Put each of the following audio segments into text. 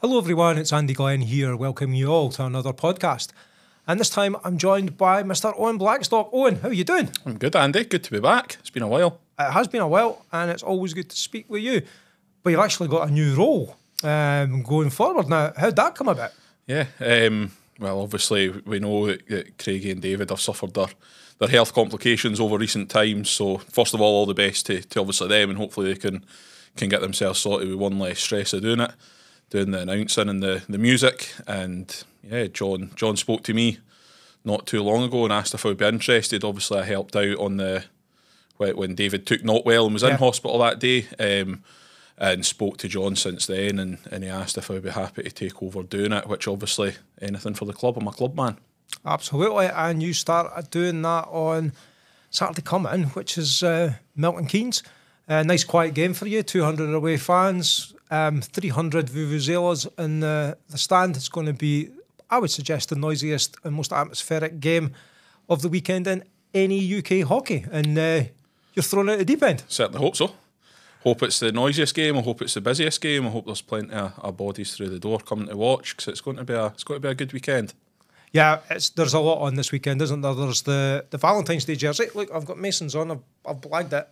Hello everyone, it's Andy Glen here, welcoming you all to another podcast. And this time I'm joined by Mr. Owen Blackstock. Owen, how are you doing? I'm good, Andy. Good to be back. It's been a while. It has been a while, and it's always good to speak with you. But you've actually got a new role going forward now. How'd that come about? Yeah, well, obviously we know that Craigie and David have suffered their health complications over recent times. So first of all the best to obviously them, and hopefully they can get themselves sorted with one less stress of doing the announcing and the music. And yeah, John spoke to me not too long ago and asked if I would be interested. Obviously I helped out on when David took not well and was in hospital that day, and spoke to John since then, and he asked if I would be happy to take over doing it, which obviously anything for the club. I'm a club man. Absolutely, and you started doing that on Saturday coming, which is Milton Keynes. Nice quiet game for you, 200 away fans, 300 vuvuzelas in the stand. It's going to be, I would suggest, the noisiest and most atmospheric game of the weekend in any UK hockey, and you're thrown out the deep end. Certainly hope so. Hope it's the noisiest game. I hope it's the busiest game. I hope there's plenty of bodies through the door coming to watch, because it's going to be a good weekend. Yeah, there's a lot on this weekend, isn't there? There's the Valentine's Day jersey. Look, I've got Masons on. I've blagged it.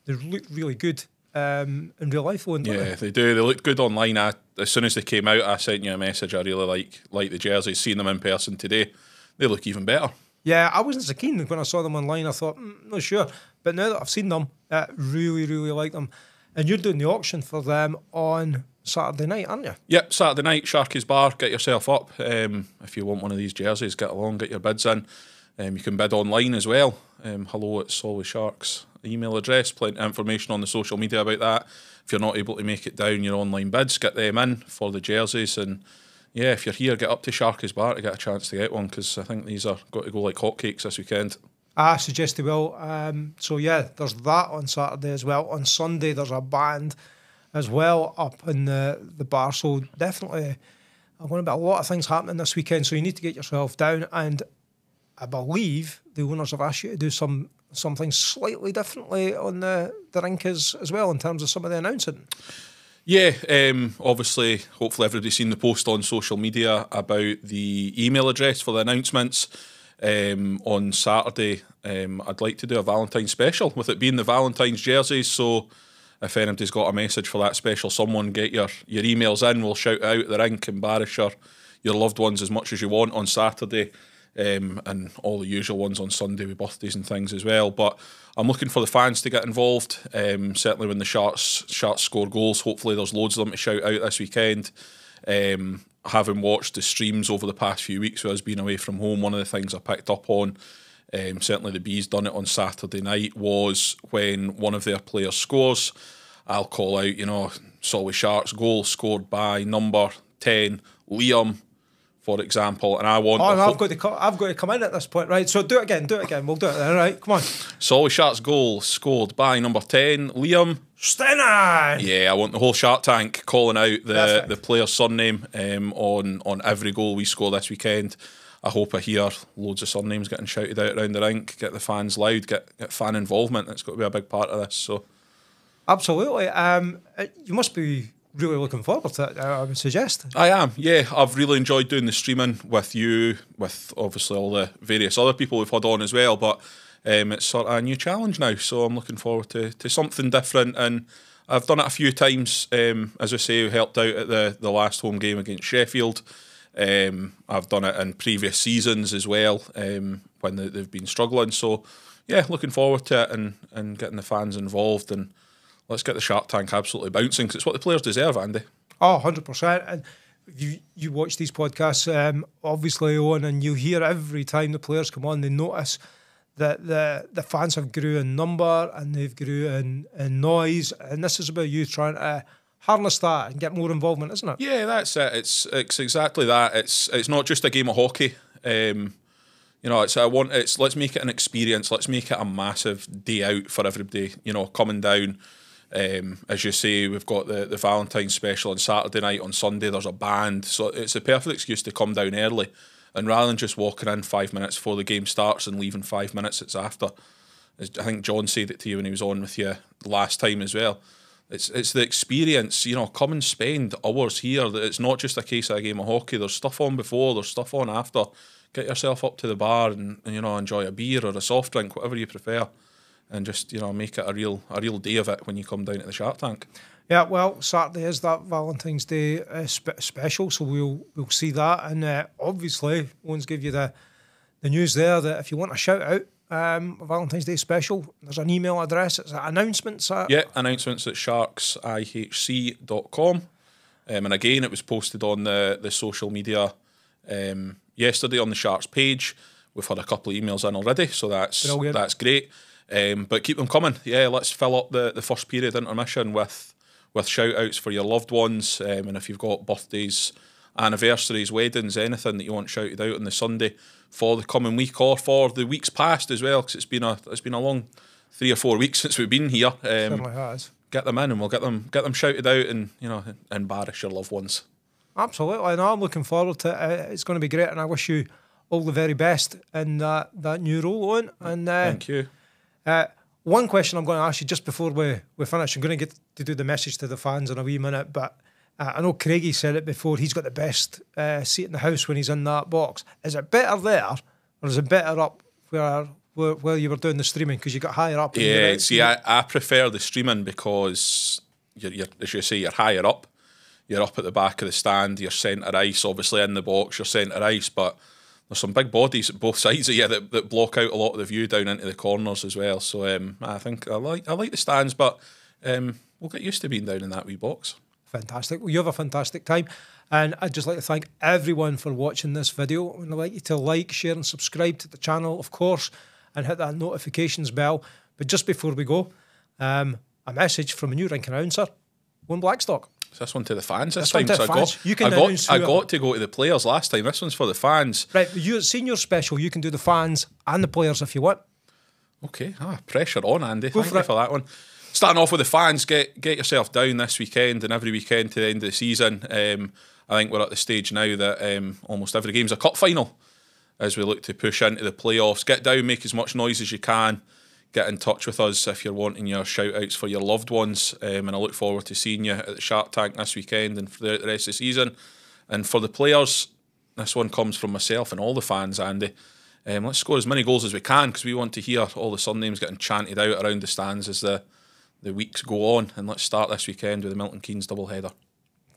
They look really good in real life, don't they? Yeah, they do. They looked good online. As soon as they came out, I sent you a message. I really like the jerseys. Seeing them in person today, they look even better. Yeah, I wasn't so keen when I saw them online. I thought, not sure. But now that I've seen them, I really, really like them. And you're doing the auction for them on Saturday night, aren't you? Yep, Saturday night, Sharky's Bar. Get yourself up. If you want one of these jerseys, get along, get your bids in. You can bid online as well. Hello at Solway Sharks email address. Plenty of information on the social media about that. If you're not able to make it down, your online bids, get them in for the jerseys. And yeah, if you're here, get up to Sharky's Bar to get a chance to get one, because I think these are got to go like hotcakes this weekend. I suggest they will. So yeah, there's that on Saturday as well. On Sunday, there's a band as well up in the bar. So definitely, I'm going to be a lot of things happening this weekend. So you need to get yourself down. And I believe the owners have asked you to do something slightly differently on the rink as well, in terms of some of the announcing. Yeah, obviously, hopefully everybody's seen the post on social media about the email address for the announcements. On Saturday, I'd like to do a Valentine's special, with it being the Valentine's jerseys. So if anybody's got a message for that special someone, get your emails in. We'll shout out at the rink, embarrass your loved ones as much as you want on Saturday. And all the usual ones on Sunday with birthdays and things as well. But I'm looking for the fans to get involved. Certainly when the Sharks score goals, hopefully there's loads of them to shout out this weekend. Having watched the streams over the past few weeks with us being away from home, one of the things I picked up on, certainly the Bees done it on Saturday night, was when one of their players scores, I'll call out, Solway Sharks goal scored by number 10, Liam, for example, and I want... Oh, no, I've got to come in at this point, right? So do it again. We'll do it then, right? Come on. Solway Sharks goal scored by number 10, Liam Stennan. Yeah, I want the whole Shark Tank calling out the player's surname on every goal we score this weekend. I hope I hear loads of surnames getting shouted out around the rink, get the fans loud, get fan involvement. It's got to be a big part of this. So, absolutely. You must be really looking forward to it, I would suggest. I am, yeah. I've really enjoyed doing the streaming with you, with obviously all the various other people we've had on as well, but it's sort of a new challenge now, so I'm looking forward to something different. And I've done it a few times. As I say, we helped out at the last home game against Sheffield. I've done it in previous seasons as well, when they've been struggling. So yeah, looking forward to it and getting the fans involved, and let's get the Shark Tank absolutely bouncing, because it's what the players deserve, Andy. Oh, 100%. And you watch these podcasts, obviously, Owen, and you hear every time the players come on, they notice that the fans have grew in number and they've grew in noise, and this is about you trying to harness that and get more involvement, isn't it? Yeah, that's it. It's exactly that. It's not just a game of hockey. Let's make it an experience. Let's make it a massive day out for everybody. Coming down. As you say, we've got the Valentine's special on Saturday night. On Sunday there's a band, so it's a perfect excuse to come down early, and rather than just walking in 5 minutes before the game starts and leaving 5 minutes it's after. I think John said it to you when he was on with you last time as well. it's the experience. You know, come and spend hours here. It's not just a case of a game of hockey. There's stuff on before. There's stuff on after. Get yourself up to the bar and you know, enjoy a beer or a soft drink, whatever you prefer, and just, you know, make it a real day of it when you come down to the Shark Tank. Yeah, well, Saturday is that Valentine's Day special, so we'll see that, and obviously, Owen's give you the news there that if you want a shout out, Valentine's Day special, there's an email address. It's announcements. Announcements at sharksihc.com, and again, it was posted on the social media yesterday on the Sharks page. We've had a couple of emails in already, so that's great. But keep them coming. Yeah, let's fill up the first period intermission with shout outs for your loved ones, and if you've got birthdays, anniversaries, weddings, anything that you want shouted out on the Sunday for the coming week or for the weeks past as well, because it's been a long 3 or 4 weeks since we've been here. Certainly has. Get them in, and we'll get them shouted out, and you know, embarrass your loved ones. Absolutely, no, I'm looking forward to it. It's going to be great, and I wish you all the very best in that new role, Owen. And thank you. One question I'm going to ask you just before we finish. I'm going to get to do the message to the fans in a wee minute, but I know Craigie said it before. He's got the best seat in the house when he's in that box. Is it better there, or is it better up where you were doing the streaming, because you got higher up? Yeah, see, I prefer the streaming because you're as you say, you're higher up. You're up at the back of the stand. You're centre ice, obviously in the box. You're centre ice, but there's some big bodies at both sides of you that block out a lot of the view down into the corners as well. So I think I like the stands, but we'll get used to being down in that wee box. Fantastic. Well, you have a fantastic time, and I'd just like to thank everyone for watching this video. I'd like you to like, share and subscribe to the channel, of course, and hit that notifications bell. But just before we go, a message from a new rink announcer, Owen Blackstock. Is this one to the fans this time? So I got to go to the players last time. This one's for the fans. Right, you senior special, you can do the fans and the players if you want. Okay, pressure on, Andy. Thank you for that one. Starting off with the fans, get yourself down this weekend and every weekend to the end of the season. I think we're at the stage now that almost every game's a cup final as we look to push into the playoffs. Get down, make as much noise as you can. Get in touch with us if you're wanting your shout-outs for your loved ones, and I look forward to seeing you at the Shark Tank this weekend and throughout the rest of the season. And for the players, this one comes from myself and all the fans, Andy. Let's score as many goals as we can, because we want to hear all the surnames getting chanted out around the stands as the weeks go on. And let's start this weekend with the Milton Keynes doubleheader.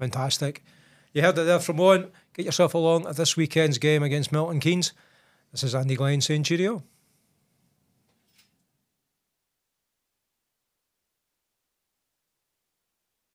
Fantastic. You heard it there from Owen. Get yourself along at this weekend's game against Milton Keynes. This is Andy Glen saying cheerio.